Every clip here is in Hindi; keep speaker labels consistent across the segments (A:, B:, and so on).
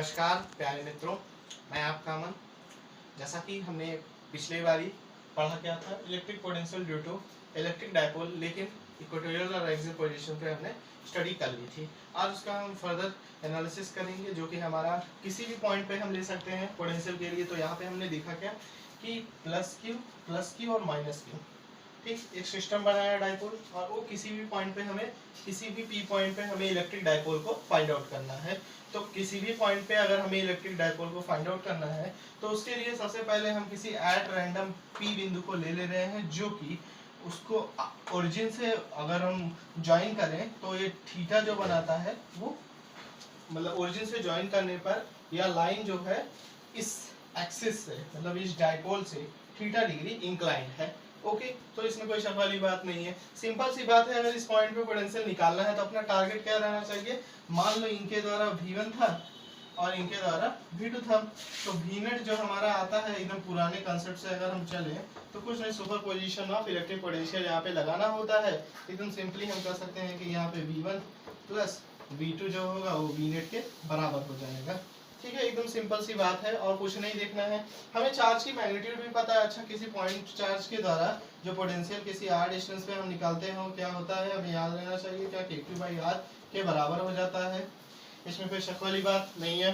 A: नमस्कार प्यारे मित्रों, मैं आपका अमन। जैसा कि हमने पिछले बारी पढ़ा क्या था, electric potential due to electric dipole, लेकिन इक्वेटोरियल और एक्सियल पोजीशन पे हमने स्टडी कर ली थी। आज उसका हम फर्दर एनालिसिस करेंगे, जो कि हमारा किसी भी पॉइंट पे हम ले सकते हैं पोटेंशियल के लिए। तो यहाँ पे हमने देखा क्या कि प्लस क्यू और माइनस क्यू, ठीक, एक सिस्टम बनाया डायपोल, और वो किसी भी पॉइंट पे हमें, किसी भी पी पॉइंट पे हमें इलेक्ट्रिक डायपोल को फाइंड आउट करना है। तो किसी भी पॉइंट पे अगर हमें इलेक्ट्रिक डायपोल को फाइंड आउट करना है तो उसके लिए सबसे पहले हम किसी एट रैंडम पी बिंदु को ले रहे हैं, जो कि उसको ओरिजिन से अगर हम ज्वाइन करें तो ये थीटा जो बनाता है वो, मतलब ओरिजिन से ज्वाइन करने पर यह लाइन जो है इस एक्सिस से, मतलब इस डायपोल से थीटा डिग्री इंक्लाइंड है। ओके, तो इसमें कोई शक वाली बात नहीं है, सिंपल सी बात है। अगर इस पॉइंट पे पोटेंशियल निकालना है तो अपना टारगेट क्या रहना चाहिए। मान लो इनके द्वारा V1 था और इनके द्वारा V2 था, तो V नेट जो हमारा आता है एकदम पुराने कंसेप्ट से अगर हम चले तो कुछ नहीं, सुपरपोजिशन ऑफ इलेक्ट्रिक पोटेंशियल यहाँ पे लगाना होता है। एकदम सिंपली हम कर सकते हैं कि यहाँ पे V1 प्लस V2 जो होगा वो V नेट के बराबर हो जाएगा। ठीक है, एकदम सिंपल सी बात है और कुछ नहीं देखना है। हमें चार्ज की मैग्नीट्यूड भी पता है। अच्छा, किसी पॉइंट चार्ज के द्वारा जो पोटेंशियल किसी r डिस्टेंस पे हम निकालते हैं वो क्या होता है, हमें याद रहना चाहिए, क्या KQ/R के बराबर हो जाता है। इसमें कोई शक वाली बात नहीं है।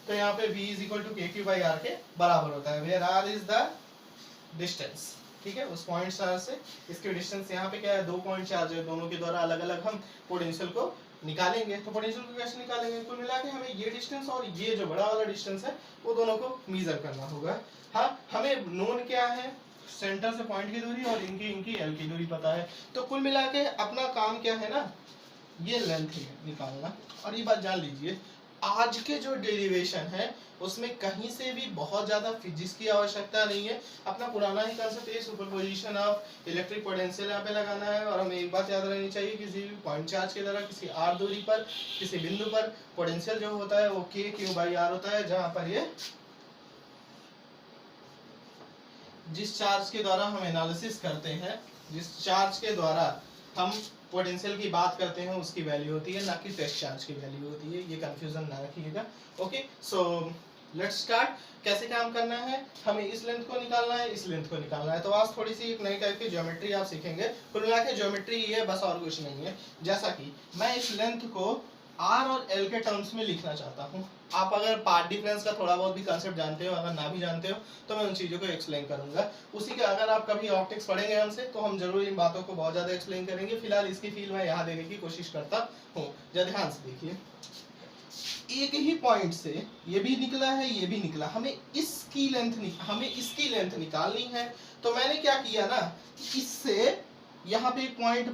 A: तो यहाँ पे V = KQ/R के बराबर होता है, where R is the distance. ठीक है, उस पॉइंट चार्ज से इसके डिस्टेंस, यहाँ पे क्या है, दो पॉइंट चार्ज है, दोनों के द्वारा अलग अलग हम पोटेंशियल को निकालेंगे। तो पोटेंशियल को कैसे निकालेंगे, कुल मिला के हमें ये डिस्टेंस और ये जो बड़ा वाला डिस्टेंस है वो दोनों को मेजर करना होगा। हाँ, हमें नोन क्या है, सेंटर से पॉइंट की दूरी और इनकी L की दूरी पता है। तो कुल मिला के अपना काम क्या है ना, ये लेंथ निकालना। और ये बात जान लीजिए, आज के जो डेरिवेशन है उसमें कहीं से भी बहुत ज्यादा फिजिक्स की आवश्यकता नहीं है। अपना पुराना ही कंसेप्ट है, सुपरपोजिशन ऑफ इलेक्ट्रिक पोटेंशियल यहाँ पे लगाना है। और हमें एक बात याद रखनी चाहिए, किसी भी पॉइंट चार्ज की तरह किसी r दूरी पर, किसी बिंदु पर पोटेंशियल जो होता है वो KQ/R होता है, जहाँ पर ये जिस चार्ज के द्वारा हम एनालिसिस करते हैं, जिस चार्ज के द्वारा हम पोटेंशियल की बात करते हैं उसकी वैल्यू होती है, ना कि टेस्ट चार्ज की वैल्यू होती है। ये कंफ्यूजन ना रखिएगा। Okay, so let's start. कैसे काम करना है, हमें इस लेंथ को निकालना है, इस लेंथ को निकालना है। तो आज थोड़ी सी एक नई टाइप की ज्योमेट्री आप सीखेंगे। कुल मिला के ज्योमेट्री ये है, बस और कुछ नहीं है। जैसा कि मैं इस लेंथ को R और L के टर्म्स में लिखना चाहता हूँ। आप अगर पार्ट डिफरेंस का थोड़ा बहुत भी कंसेप्ट जानते हो, अगर ना भी जानते हो तो मैं उन चीज़ों को एक्सप्लेन करूंगा। उसी के अगर आप कभी ऑप्टिक्स पढ़ेंगे हमसे तो हम जरूर इन बातों को बहुत ज़्यादा एक्सप्लेन करेंगे। फिलहाल इसकी फील मैं यहाँ देने की कोशिश करता हूँ। जरा ध्यान से देखिए, एक ही पॉइंट से ये भी निकला है, ये भी निकला, हमें इसकी लेंथ निकालनी है। तो मैंने क्या किया ना, इससे यहाँ पे एक पॉइंट,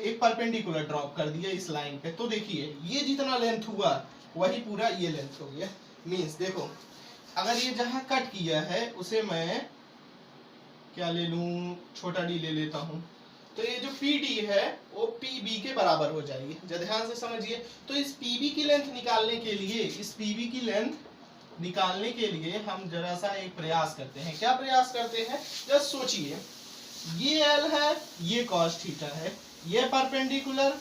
A: एक परपेंडिकुलर ड्रॉप कर दिया इस लाइन पे। तो देखिए ये जितना लेंथ हुआ वही पूरा ये लेंथ हो गया। मींस देखो, अगर ये जहाँ कट किया है उसे मैं क्या ले लूं, छोटा d ले लेता हूँ। तो ये जो PD है वो PB के बराबर हो जाएगी। जरा ध्यान से समझिए। तो इस PB की लेंथ निकालने के लिए, इस PB की लेंथ निकालने के लिए हम जरा सा एक प्रयास करते हैं। क्या प्रयास करते हैं, जस्ट सोचिए, ये L है, ये cos थीटा है, ये परपेंडिकुलर,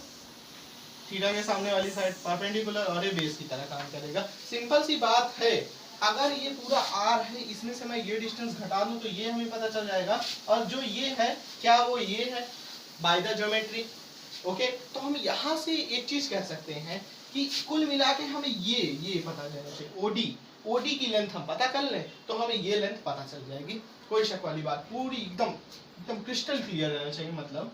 A: थीटा के सामने वाली साइड परपेंडिकुलर, और ये बेस की तरह काम करेगा। सिंपल सी बात है। अगर ये पूरा R है, इसमें से मैं ये डिस्टेंस घटा दूं तो ये हमें पता चल जाएगा, और जो ये है क्या वो ये है, बाय द ज्योमेट्री। ओके, तो हम यहाँ से एक चीज कह सकते हैं कि कुल मिला के हमें ये पता चलना चाहिए, OD की लेंथ हम पता कर लें तो हमें ये लेंथ पता चल जाएगी। कोई शक वाली बात, पूरी एकदम क्रिस्टल क्लियर रहना चाहिए, मतलब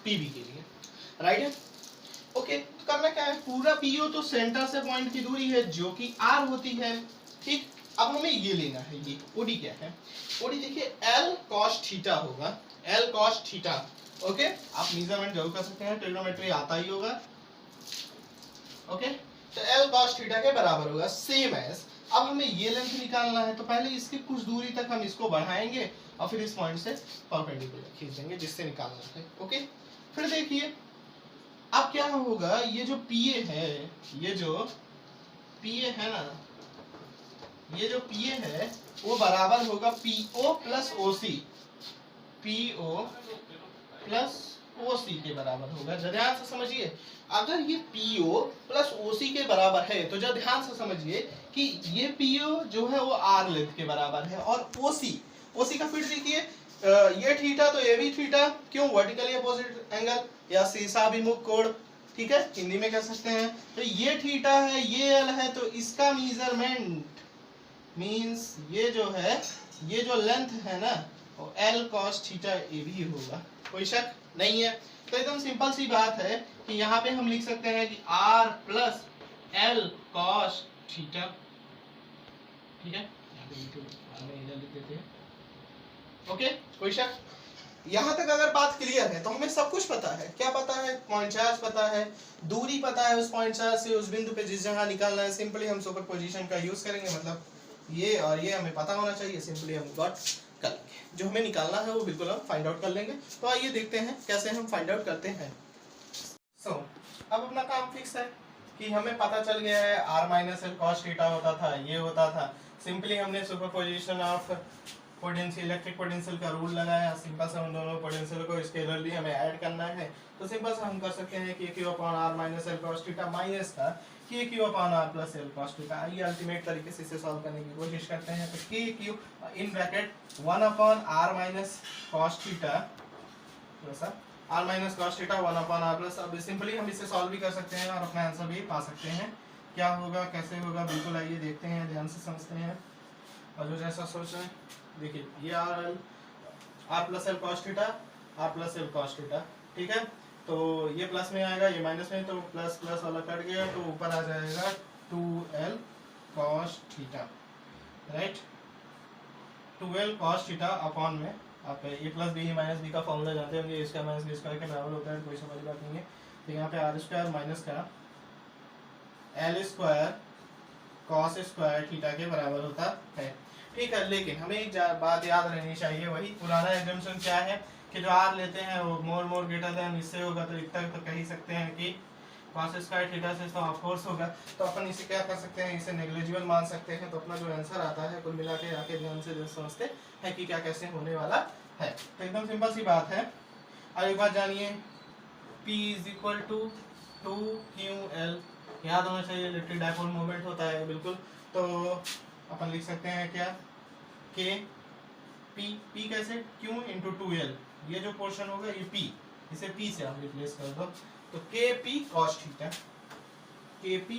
A: PB के लिए, राइट है। ओके, तो करना क्या है, पूरा PO तो सेंटर से पॉइंट की दूरी है जो कि R होती है। ठीक, अब हमें ये लेना है, ये OD क्या है, OD देखिए L cos थीटा होगा, L cos थीटा। ओके, आप मेजरमेंट जरूर कर सकते हैं, ट्रिग्नोमेट्री आता ही होगा। ओके, तो L cos थीटा के बराबर होगा, सेम एज। अब हमें ये लेंथ निकालना है, तो पहले इसकी कुछ दूरी तक हम इसको बढ़ाएंगे और फिर इस पॉइंट से परपेंडिकुलर खींच देंगे जिससे निकालना है। ओके, फिर देखिए अब क्या होगा, ये जो PA है, ये जो PA है ना, ये जो PA है वो बराबर होगा PO plus OC, PO plus OC के बराबर होगा। जरा ध्यान से समझिए, अगर ये PO प्लस OC के बराबर है तो जरा ध्यान से समझिए कि ये PO जो है वो R लेंथ के बराबर है और OC का फिर देखिए ये थीटा तो ये भी थीटा, क्यों? वर्टिकली अपोजिट एंगल या शीर्षाभिमुख कोण, ठीक है, हिंदी में कह सकते हैं। तो ये थीटा है, ये L है, तो इसका मेजरमेंट मींस ये जो है, ये जो लेंथ है ना वो L cos थीटा ए भी होगा, कोई शक नहीं है। तो एकदम सिंपल सी बात है कि यहाँ पे हम लिख सकते हैं कि R plus L cos theta, ठीक है, लिख देते हैं। ओके, कोई शक? यहाँ तक अगर बात क्लियर है तो हमें सब कुछ पता है। क्या पता है? पॉइंट चार्ज पता है, दूरी पता है उस पॉइंट चार्ज से उस बिंदु पे जिस जगह निकालना है। सिंपली हम सुपरपोजिशन का यूज करेंगे, मतलब ये और ये हमें पता होना चाहिए, सिंपली हम गॉट कर लेंगे। जो हमें निकालना है वो बिल्कुल हम फाइंड आउट कर लेंगे। तो आइए देखते हैं कैसे हम फाइंड आउट करते हैं। अब अपना काम फिक्स है कि हमें पता चल गया है R minus L cos theta होता था, ये होता था। सिंपली हमने superposition of potential, electric potential का रूल लगाया। सिंपल से उन दोनों पोटेंशियल को स्केलरली हमें ऐड करना है। तो सिंपल से हम कर सकते हैं कि Q upon R minus L cos theta minus का Q upon R plus L cos theta. आइए अल्टीमेट तरीके से इसे सॉल्व करने की कोशिश करते हैं। तो Q in bracket 1 upon R minus cos theta R minus cos theta 1 upon R plus. अब सिंपली हम इसे सॉल्व भी कर सकते हैं और अपना आंसर भी पा सकते हैं। क्या होगा, कैसे होगा, बिल्कुल आइए देखते हैं, ध्यान से समझते हैं। और जो जैसा सोच रहे हैं, देखिए ये R plus L cos theta, R plus L cos theta, ठीक है। तो ये प्लस में आएगा, ये माइनस में, तो प्लस प्लस वाला कट गया तो ऊपर आ जाएगा 2L cos theta, right. 2L cos theta upon में आप ए प्लस बी माइनस बी का फॉर्मूला जानते होंगे, इसका माइनस बी स्क्वायर के बराबर होता है, कोई समझ बात नहीं है। तो यहाँ पे आर स्क्वायर माइनस का L square cos square theta के बराबर होता है, ठीक है। लेकिन हमें एक बात याद रहनी चाहिए, वही पुराना एग्जाम्पशन क्या है कि जो आर लेते हैं वो मोर ग्रेटर देन इससे होगा, तो इतना तो कह ही सकते हैं कि cos स्क्वायर थीटा से तो ऑफ कोर्स होगा। तो अपन इसे क्या कर सकते हैं, इसे नेग्लिजिबल मान सकते हैं। तो अपना जो आंसर आता है कुल मिला के आके ध्यान से समझते हैं कि क्या कैसे होने वाला है। तो एकदम सिंपल सी बात है। और एक बात जानिए, P is equal to 2QL, याद होना चाहिए, इलेक्ट्रिक डायपोल मोमेंट होता है, बिल्कुल। तो अपन लिख सकते हैं क्या, K P कैसे, Q इंटू 2L, ये जो पोर्शन होगा ये P, इसे P से आप रिप्लेस कर दो। तो KP cos theta, KP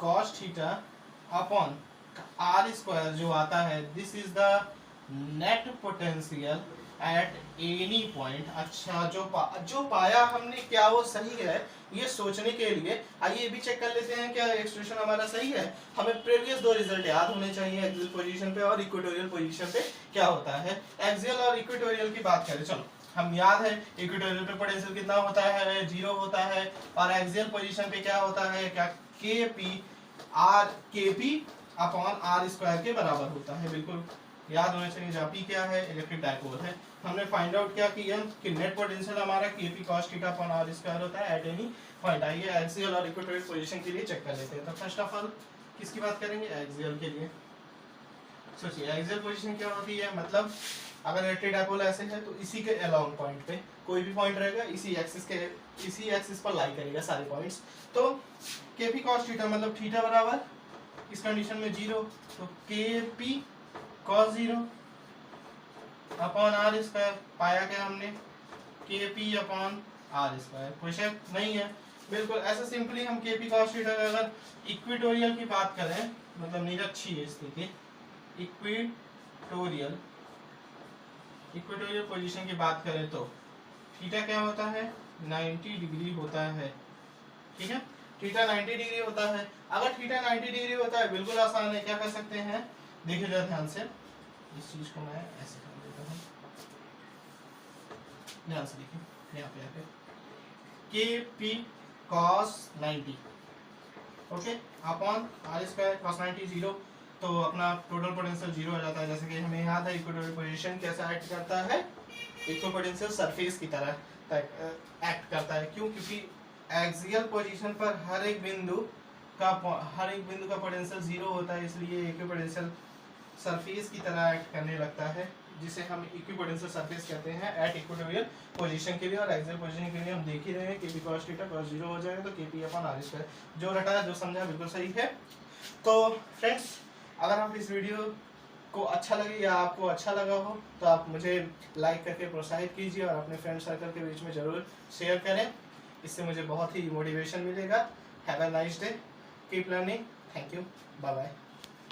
A: cos theta upon R square जो आता है, this is the net potential at any point. अच्छा, जो पाया हमने क्या वो सही है, ये सोचने के लिए आइए भी चेक कर लेते हैं क्या एक्सप्रेशन हमारा सही है। हमें प्रीवियस दो रिजल्ट याद होने चाहिए, एक्सियल पोजीशन पे और इक्वेटोरियल पोजीशन पे क्या होता है। एक्सियल और इक्वेटोरियल की बात करें, चलो हम याद है इक्वेटोरियल पे पोटेंशियल कितना होता है, 0 होता है। और एक्सियल पोजीशन पे क्या होता है, क्या KP अपॉन R स्क्वायर के बराबर होता है, बिल्कुल याद होना चाहिए। जहाँ P क्या है, इलेक्ट्रिक डायपोल है। हमने फाइंड आउट क्या किया कि नेट पोटेंशियल हमारा KP cos theta upon R square होता है एट एनी पॉइंट। आइए एक्सियल और इक्वेटोरियल पोजीशन के लिए चेक कर लेते हैं। तो फर्स्ट ऑफ ऑल किसकी बात करेंगे, एक्सियल के लिए। सोचिए एक्सियल पोजीशन क्या होती है, मतलब अगर इलेक्ट्रिक डायपोल ऐसे है तो इसी के अलोंग पॉइंट पे कोई भी पॉइंट रहेगा, इसी एक्सिस पर लाई करेगा सारे पॉइंट्स। तो KP cos थीटा मतलब थीटा बराबर इस कंडीशन में 0, तो KP cos 0 upon R square, पाया क्या हमने, KP अपॉन R स्क्वायर, कोई शक नहीं है, बिल्कुल। ऐसे सिंपली हम KP cos थीटा का अगर इक्वेटोरियल की बात करें, मतलब निरक्षीय स्थिति, इक्वेटोरियल पोजीशन की बात करें तो थीटा क्या होता है, 90 डिग्री होता है, ठीक है। थीटा 90 डिग्री होता है। अगर थीटा 90 डिग्री होता है, बिल्कुल आसान है, क्या कर सकते हैं, देखिए जरा ध्यान से, इस चीज को मैं ऐसे कर देता हूँ, ध्यान से देखिए यहाँ पे आके KP cos 90 okay upon R square cos 90 0, तो अपना टोटल पोटेंशियल 0 हो जाता है। जैसे कि हमें याद है इक्वेटोरियल पोजीशन कैसा एक्ट करता है, इक्विपोटेंशियल सरफेस की तरह एक्ट करता है। क्यों, क्योंकि एक्सियल पोजीशन पर हर एक बिंदु का पोटेंशियल 0 होता है, इसलिए इक्विपोटेंशियल सरफेस की तरह एक्ट करने लगता है। जिसे हम इक्विपोटेंशियल सरफेस कहते हैं एट इक्वेटोरियल पोजीशन के लिए, और एक्सियल पोजीशन के लिए हम देख ही रहे हैं केपी कॉस थीटा कॉस 0 हो जाएगा, तो केपी अपॉन आर स्क्वायर। जो रटा जो समझा बिल्कुल सही है। तो फ्रेंड्स, अगर आप इस वीडियो को अच्छा लगे या आपको अच्छा लगा हो तो आप मुझे लाइक करके प्रोत्साहित कीजिए और अपने फ्रेंड सर्कल के बीच में ज़रूर शेयर करें। इससे मुझे बहुत ही मोटिवेशन मिलेगा। Have a nice day, keep learning, thank you, bye bye.